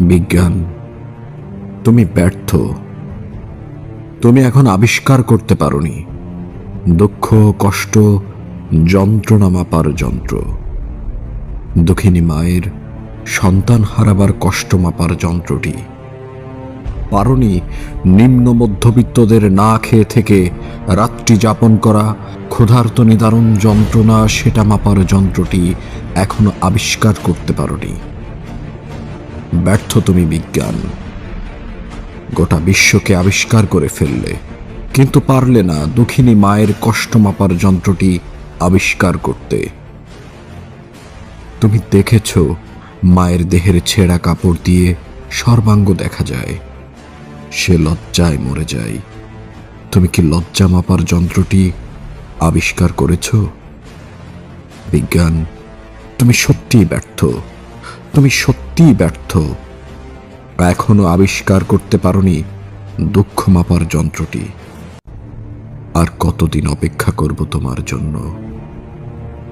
বিজ্ঞান, তুমি ব্যর্থ। তুমি এখন আবিষ্কার করতে পারোনি দুঃখ, কষ্ট, যন্ত্রণা মাপার যন্ত্র। দুঃখিনী মায়ের সন্তান হারাবার কষ্ট মাপার যন্ত্রটি। পারোনি নিম্ন মধ্যবিত্তদের না খেয়ে থেকে রাত্রি যাপন করা ক্ষুধার্ত নিদারুণ যন্ত্রণা, সেটা মাপার যন্ত্রটি এখনো আবিষ্কার করতে পারোনি। ব্যর্থ তুমি বিজ্ঞান। গোটা বিশ্বকে আবিষ্কার করে ফেললে, কিন্তু পারলে না দুঃখিনী মায়ের কষ্ট মাপার যন্ত্রটি আবিষ্কার করতে। তুমি দেখেছ মায়ের দেহের ছেঁড়া কাপড় দিয়ে সর্বাঙ্গ দেখা যায়, সে লজ্জায় মরে যায়। তুমি কি লজ্জা মাপার যন্ত্রটি আবিষ্কার করেছ? বিজ্ঞান, তুমি সত্যিই ব্যর্থ। তুমি সত্যিই ব্যর্থ। এখনো আবিষ্কার করতে পারোনি দুঃখ মাপার যন্ত্রটি। আর কতদিন অপেক্ষা করব তোমার জন্য?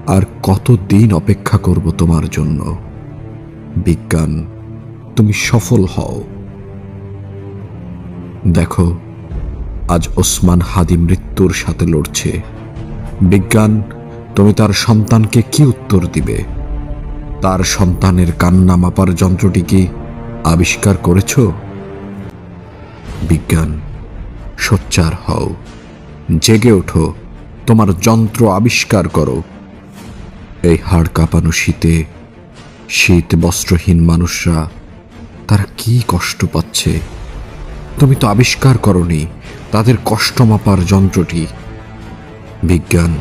আর কতদিন অপেক্ষা করব তোমার জন্য? বিজ্ঞান, তুমি সফল হও। দেখো, আজ ওসমান হাদি মৃত্যুর সাথে লড়ছে। বিজ্ঞান, তুমি তার সন্তানকে কি উত্তর দিবে? তার সন্তানের কান্না মাপার যন্ত্রটি কি আবিষ্কার করেছ? বিজ্ঞান, সোচ্চার হও, জেগে ওঠো, তোমার যন্ত্র আবিষ্কার করো। এই হাড় কাঁপানো শীতে শীত বস্ত্রহীন মানুষরা তারা কি কষ্ট পাচ্ছে, তুমি তো আবিষ্কার করনি তাদের কষ্ট মাপার যন্ত্রটি। বিজ্ঞান,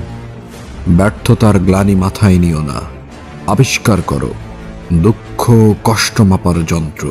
ব্যর্থতার গ্লানি মাথায় নিও না, আবিষ্কার করো দুঃখ কষ্ট মাপার যন্ত্র।